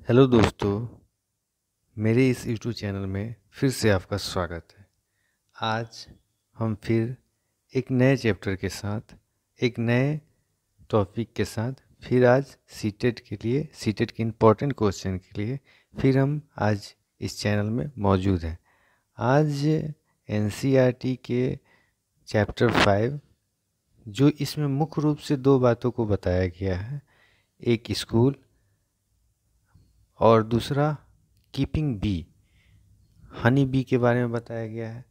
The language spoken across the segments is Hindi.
हेलो दोस्तों, मेरे इस यूट्यूब चैनल में फिर से आपका स्वागत है। आज हम फिर एक नए चैप्टर के साथ, एक नए टॉपिक के साथ फिर आज सीटेट के इम्पोर्टेंट क्वेश्चन के लिए फिर हम आज इस चैनल में मौजूद हैं। आज एनसीईआरटी के चैप्टर 5 जो इसमें मुख्य रूप से दो बातों को बताया गया है, एक स्कूल और दूसरा कीपिंग बी, हनी बी के बारे में बताया गया है।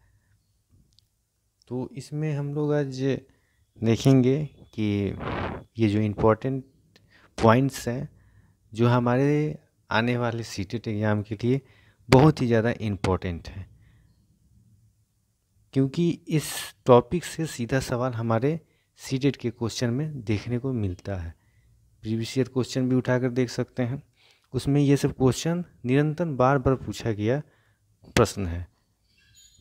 तो इसमें हम लोग आज देखेंगे कि ये जो इम्पोर्टेंट पॉइंट्स हैं जो हमारे आने वाले सीटेट एग्ज़ाम के लिए बहुत ही ज़्यादा इम्पोर्टेंट है, क्योंकि इस टॉपिक से सीधा सवाल हमारे सीटेट के क्वेश्चन में देखने को मिलता है। प्रीवियस ईयर क्वेश्चन भी उठाकर देख सकते हैं, उसमें ये सब क्वेश्चन निरंतर बार बार पूछा गया प्रश्न है।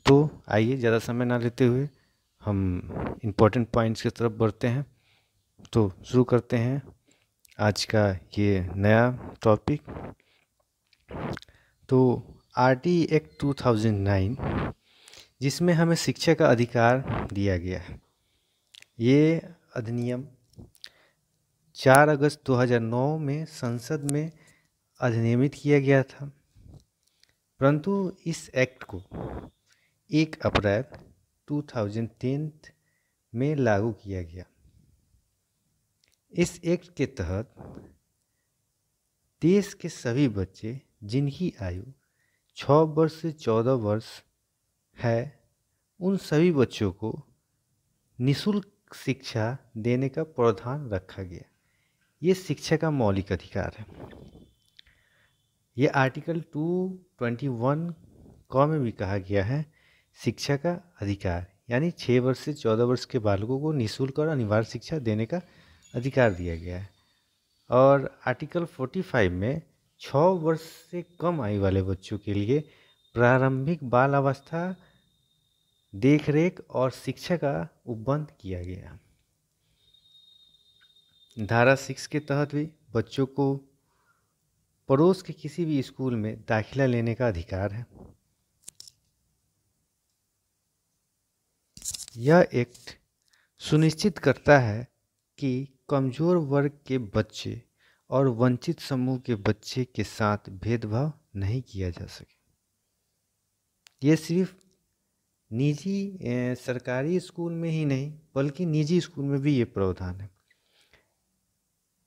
तो आइए ज़्यादा समय ना लेते हुए हम इम्पोर्टेंट पॉइंट्स की तरफ बढ़ते हैं। तो शुरू करते हैं आज का ये नया टॉपिक। तो आरटी एक्ट 2009 जिसमें हमें शिक्षा का अधिकार दिया गया है, ये अधिनियम 4 अगस्त 2009 में संसद में अधिनियमित किया गया था, परंतु इस एक्ट को 1 अप्रैल 2010 में लागू किया गया। इस एक्ट के तहत देश के सभी बच्चे जिनकी आयु 6 वर्ष से 14 वर्ष है, उन सभी बच्चों को निःशुल्क शिक्षा देने का प्रावधान रखा गया। ये शिक्षा का मौलिक अधिकार है। ये आर्टिकल 221 क में भी कहा गया है, शिक्षा का अधिकार यानी 6 वर्ष से 14 वर्ष के बालकों को निःशुल्क और अनिवार्य शिक्षा देने का अधिकार दिया गया है। और आर्टिकल 45 में 6 वर्ष से कम आयु वाले बच्चों के लिए प्रारंभिक बाल अवस्था देखरेख और शिक्षा का उपबंध किया गया। धारा 6 के तहत भी बच्चों को पड़ोस के किसी भी स्कूल में दाखिला लेने का अधिकार है। यह एक्ट सुनिश्चित करता है कि कमजोर वर्ग के बच्चे और वंचित समूह के बच्चे के साथ भेदभाव नहीं किया जा सके। ये सिर्फ निजी सरकारी स्कूल में ही नहीं बल्कि निजी स्कूल में भी ये प्रावधान है।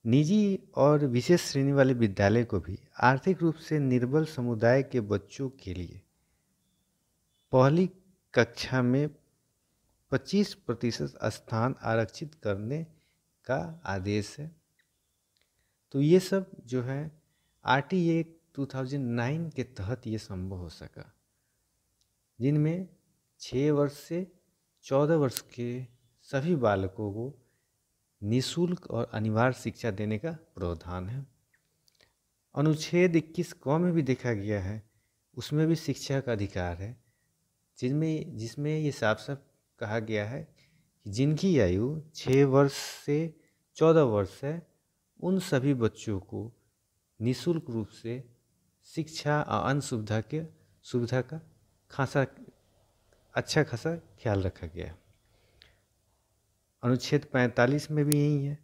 निजी और विशेष श्रेणी वाले विद्यालय को भी आर्थिक रूप से निर्बल समुदाय के बच्चों के लिए पहली कक्षा में 25% स्थान आरक्षित करने का आदेश है। तो ये सब जो है आरटी एक्ट 2009 के तहत ये संभव हो सका, जिनमें 6 वर्ष से 14 वर्ष के सभी बालकों को निःशुल्क और अनिवार्य शिक्षा देने का प्रावधान है। अनुच्छेद 21 क में भी देखा गया है, उसमें भी शिक्षा का अधिकार है, जिसमें ये साफ साफ कहा गया है कि जिनकी आयु 6 वर्ष से 14 वर्ष है, उन सभी बच्चों को निःशुल्क रूप से शिक्षा और अन्य सुविधा का अच्छा खासा ख्याल रखा गया है। अनुच्छेद 45 में भी यही है,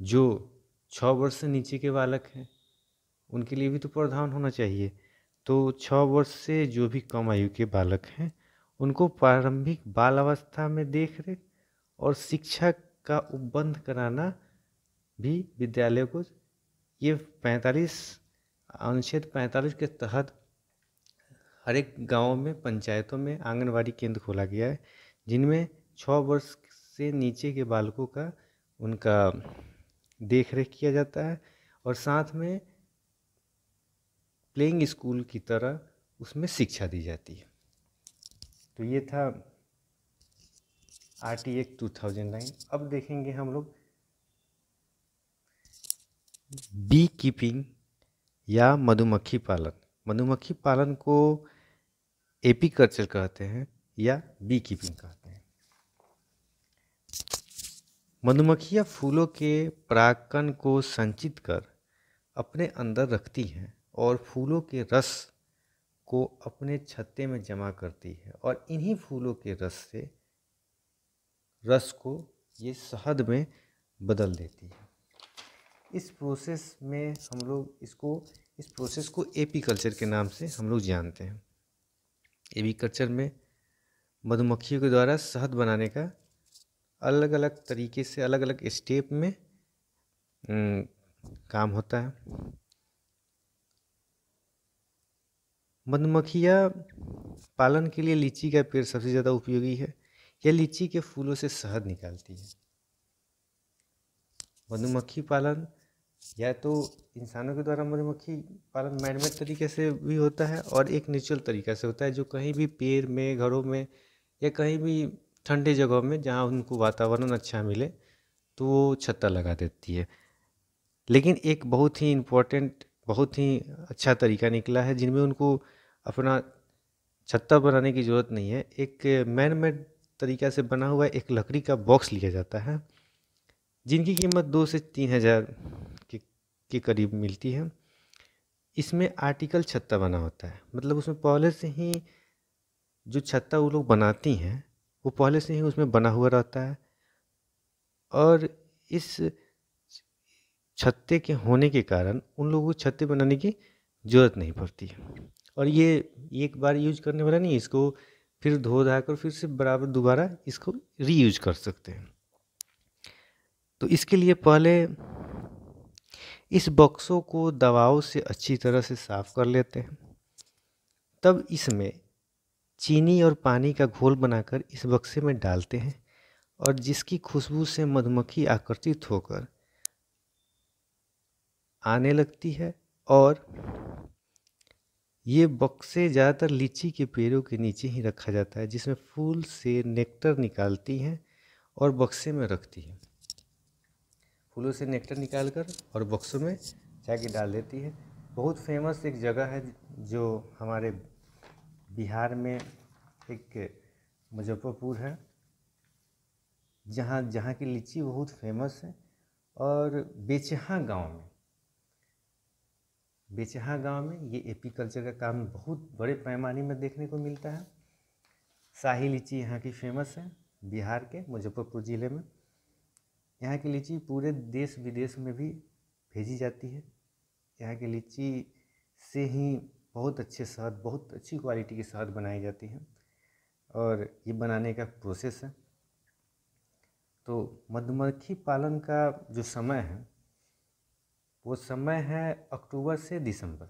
जो 6 वर्ष से नीचे के बालक हैं उनके लिए भी तो प्रावधान होना चाहिए। तो 6 वर्ष से जो भी कम आयु के बालक हैं उनको प्रारंभिक बाल अवस्था में देखरेख और शिक्षा का उपबंध कराना भी विद्यालयों को, ये अनुच्छेद 45 के तहत हर एक गाँव में पंचायतों में आंगनवाड़ी केंद्र खोला गया है, जिनमें 6 वर्ष से नीचे के बालकों का उनका देखरेख किया जाता है और साथ में प्लेइंग स्कूल की तरह उसमें शिक्षा दी जाती है। तो ये था आरटी एक्ट 2009। अब देखेंगे हम लोग बी कीपिंग या मधुमक्खी पालन। मधुमक्खी पालन को एपी कल्चर कहते हैं या बी कीपिंग कहते हैं। मधुमक्खियाँ फूलों के परागकण को संचित कर अपने अंदर रखती हैं और फूलों के रस को अपने छत्ते में जमा करती है और इन्हीं फूलों के रस को ये शहद में बदल देती है। इस प्रोसेस में हम लोग इस प्रोसेस को एपीकल्चर के नाम से हम लोग जानते हैं। एपीकल्चर में मधुमक्खियों के द्वारा शहद बनाने का अलग अलग तरीके से अलग अलग स्टेप में काम होता है। मधुमक्खियाँ पालन के लिए लीची का पेड़ सबसे ज़्यादा उपयोगी है। यह लीची के फूलों से शहद निकालती है। मधुमक्खी पालन या तो इंसानों के द्वारा मधुमक्खी पालन मैनमेड तरीके से भी होता है और एक नेचुरल तरीका से होता है, जो कहीं भी पेड़ में, घरों में या कहीं भी ठंडे जगहों में जहाँ उनको वातावरण अच्छा मिले तो वो छत्ता लगा देती है। लेकिन एक बहुत ही इम्पोर्टेंट, बहुत ही अच्छा तरीका निकला है जिनमें उनको अपना छत्ता बनाने की ज़रूरत नहीं है। एक मैन मेड तरीका से बना हुआ एक लकड़ी का बॉक्स लिया जाता है जिनकी कीमत 2 से 3 हज़ार के करीब मिलती है। इसमें आर्टिकल छत्ता बना होता है, मतलब उसमें पहले से ही जो छत्ता वो लोग बनाती हैं वो पहले से ही उसमें बना हुआ रहता है और इस छत्ते के होने के कारण उन लोगों को छत्ते बनाने की ज़रूरत नहीं पड़ती है। और ये एक बार यूज करने वाला नहीं, इसको फिर धो धा कर फिर से बराबर दोबारा इसको रीयूज कर सकते हैं। तो इसके लिए पहले इस बक्सों को दवाओं से अच्छी तरह से साफ कर लेते हैं, तब इसमें चीनी और पानी का घोल बनाकर इस बक्से में डालते हैं और जिसकी खुशबू से मधुमक्खी आकर्षित होकर आने लगती है। और ये बक्से ज़्यादातर लीची के पेड़ों के नीचे ही रखा जाता है, जिसमें फूल से नेक्टर निकालती हैं और बक्से में रखती हैं। फूलों से नेक्टर निकालकर और बक्सों में जाके डाल देती है। बहुत फेमस एक जगह है जो हमारे बिहार में एक मुजफ्फरपुर है, जहाँ की लीची बहुत फेमस है। और बेचहा गांव में ये एपीकल्चर का काम बहुत बड़े पैमाने में देखने को मिलता है। शाही लीची यहाँ की फेमस है, बिहार के मुजफ्फरपुर ज़िले में। यहाँ की लीची पूरे देश विदेश में भी भेजी जाती है। यहाँ की लीची से ही बहुत अच्छे शहद, बहुत अच्छी क्वालिटी की शहद बनाई जाती है और ये बनाने का प्रोसेस है। तो मधुमक्खी पालन का जो समय है वो समय है अक्टूबर से दिसंबर।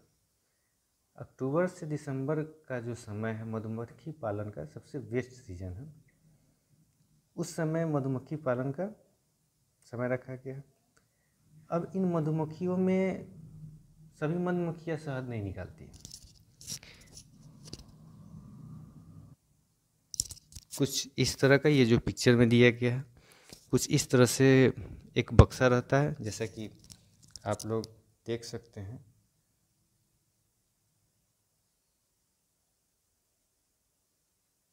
अक्टूबर से दिसंबर का जो समय है मधुमक्खी पालन का सबसे बेस्ट सीजन है। उस समय मधुमक्खी पालन का समय रखा गया है। अब इन मधुमक्खियों में सभी मधुमक्खियाँ शहद नहीं निकालती। कुछ इस तरह का, ये जो पिक्चर में दिया गया है, कुछ इस तरह से एक बक्सा रहता है, जैसा कि आप लोग देख सकते हैं।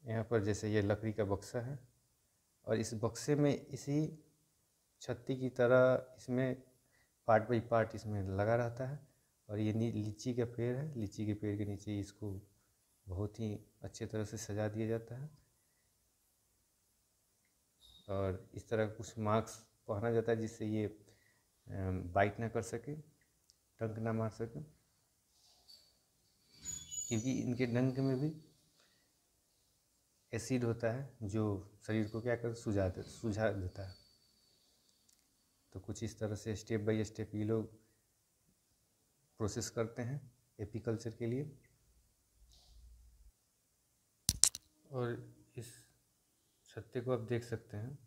यहाँ पर जैसे ये लकड़ी का बक्सा है और इस बक्से में इसी छत्ती की तरह इसमें पार्ट बाई पार्ट इसमें लगा रहता है। और ये लीची का पेड़ है, लीची के पेड़ के नीचे इसको बहुत ही अच्छे तरह से सजा दिया जाता है और इस तरह कुछ मास्क पहना जाता है जिससे ये बाइट ना कर सके, डंक ना मार सके, क्योंकि इनके डंक में भी एसिड होता है जो शरीर को क्या कर सुझा देता है। तो कुछ इस तरह से स्टेप बाय स्टेप ये लोग प्रोसेस करते हैं एपीकल्चर के लिए। और इस छत्ते को आप देख सकते हैं,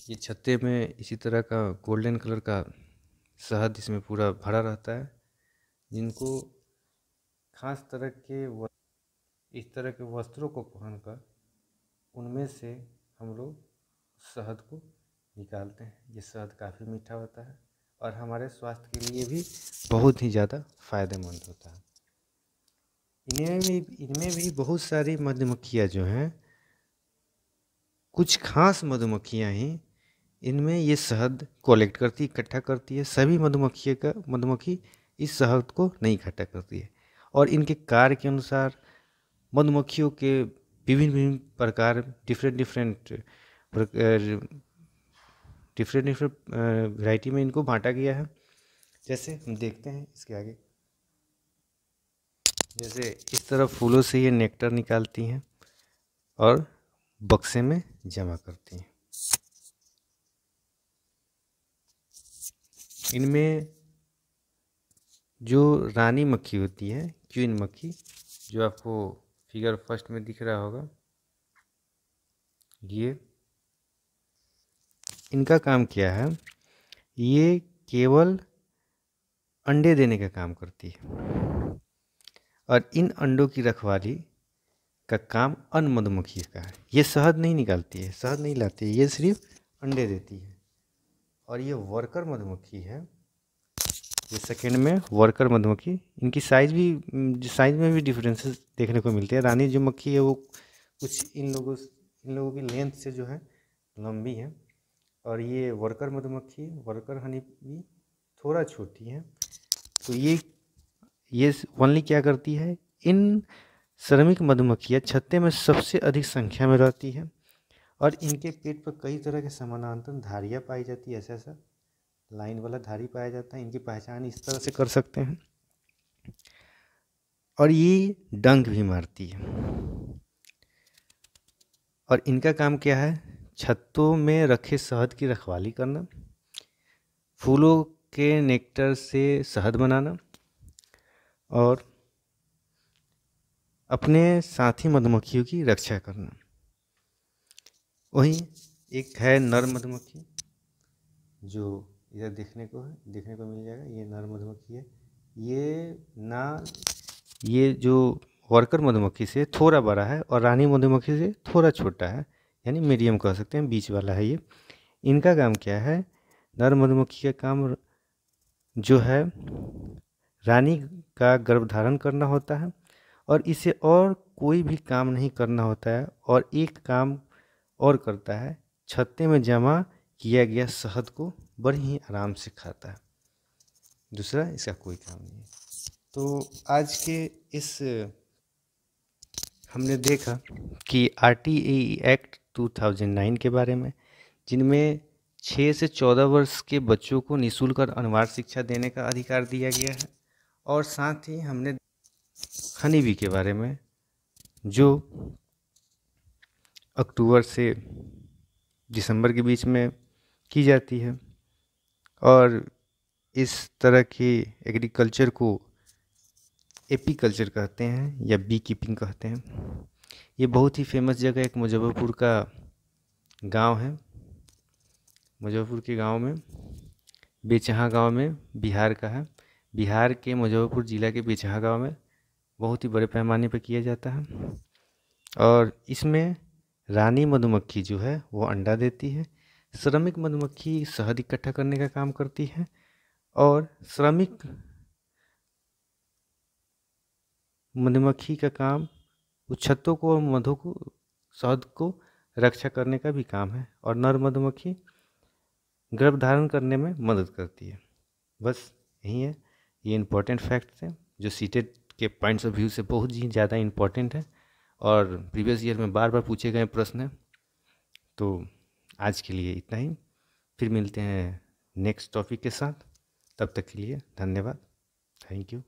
ये छत्ते में इसी तरह का गोल्डन कलर का शहद इसमें पूरा भरा रहता है, जिनको खास तरह के इस तरह के वस्त्रों को पहनकर उनमें से हम लोग शहद को निकालते हैं। ये शहद काफ़ी मीठा होता है और हमारे स्वास्थ्य के लिए भी बहुत ही ज़्यादा फायदेमंद होता है। इनमें भी बहुत सारी मधुमक्खियाँ जो हैं, कुछ खास मधुमक्खियाँ ही इनमें ये शहद कलेक्ट करती, इकट्ठा करती है। सभी मधुमक्खी इस शहद को नहीं इकट्ठा करती है। और इनके कार्य के अनुसार मधुमक्खियों के विभिन्न विभिन्न प्रकार, डिफरेंट डिफरेंट वैरायटी में इनको बांटा गया है। जैसे हम देखते हैं इसके आगे, जैसे इस तरह फूलों से ये नेक्टर निकालती हैं और बक्से में जमा करती हैं। इनमें जो रानी मक्खी होती है, क्वीन मक्खी, जो आपको फिगर फर्स्ट में दिख रहा होगा, ये इनका काम क्या है, ये केवल अंडे देने का काम करती है और इन अंडों की रखवाली का काम अन्य मधुमक्खी का है। ये शहद नहीं निकालती है, शहद नहीं लाती है, ये सिर्फ अंडे देती है। और ये वर्कर मधुमक्खी है, ये सेकेंड में वर्कर मधुमक्खी। इनकी साइज़ में भी डिफरेंसेस देखने को मिलते हैं। रानी जो मक्खी है वो कुछ इन लोगों की लेंथ से जो है लंबी है, और ये वर्कर मधुमक्खी, वर्कर हनी भी थोड़ा छोटी है। तो ये ओनली क्या करती है, इन श्रमिक मधुमक्खियाँ छत्ते में सबसे अधिक संख्या में रहती है और इनके पेट पर कई तरह के समानांतर धारियाँ पाई जाती है। ऐसा लाइन वाला धारी पाया जाता है। इनकी पहचान इस तरह से कर सकते हैं। और ये डंक भी मारती है। और इनका काम क्या है, छत्तों में रखे शहद की रखवाली करना, फूलों के नेक्टर से शहद बनाना और अपने साथी मधुमक्खियों की रक्षा करना। वहीं एक है नर मधुमक्खी, जो इधर देखने को मिल जाएगा। ये नर मधुमक्खी है। ये जो वर्कर मधुमक्खी से थोड़ा बड़ा है और रानी मधुमक्खी से थोड़ा छोटा है, यानी मीडियम कह सकते हैं, बीच वाला है ये। इनका काम क्या है, नर मधुमक्खी का काम जो है रानी का गर्भधारण करना होता है और इसे और कोई भी काम नहीं करना होता है। और एक काम और करता है, छत्ते में जमा किया गया शहद को बड़ी ही आराम से खाता है। दूसरा इसका कोई काम नहीं है। तो आज के इस हमने देखा कि RTAE एक्ट 2009 के बारे में, जिनमें 6 से 14 वर्ष के बच्चों को निःशुल्क और अनिवार्य शिक्षा देने का अधिकार दिया गया है। और साथ ही हमने हनी बी के बारे में, जो अक्टूबर से दिसंबर के बीच में की जाती है। और इस तरह की एग्रीकल्चर को एपीकल्चर कहते हैं या बी कीपिंग कहते हैं। ये बहुत ही फेमस जगह एक मुजफ्फरपुर का गांव है। मुजफ्फरपुर के गांव में, बेचहा गांव में, बिहार का है। बिहार के मुजफ्फरपुर ज़िला के बेचहा गांव में बहुत ही बड़े पैमाने पर किया जाता है। और इसमें रानी मधुमक्खी जो है वो अंडा देती है, श्रमिक मधुमक्खी शहद इकट्ठा करने का काम करती है और श्रमिक मधुमक्खी का काम वो छत्तों को और मधु को, शहद को रक्षा करने का भी काम है। और नर मधुमक्खी गर्भधारण करने में मदद करती है। बस यही है। ये इम्पोर्टेंट फैक्ट्स हैं जो सीटेट के पॉइंट्स ऑफ व्यू से बहुत ही ज़्यादा इम्पोर्टेंट है और प्रीवियस ईयर में बार बार पूछे गए प्रश्न हैं। तो आज के लिए इतना ही, फिर मिलते हैं नेक्स्ट टॉपिक के साथ। तब तक के लिए धन्यवाद। Thank you.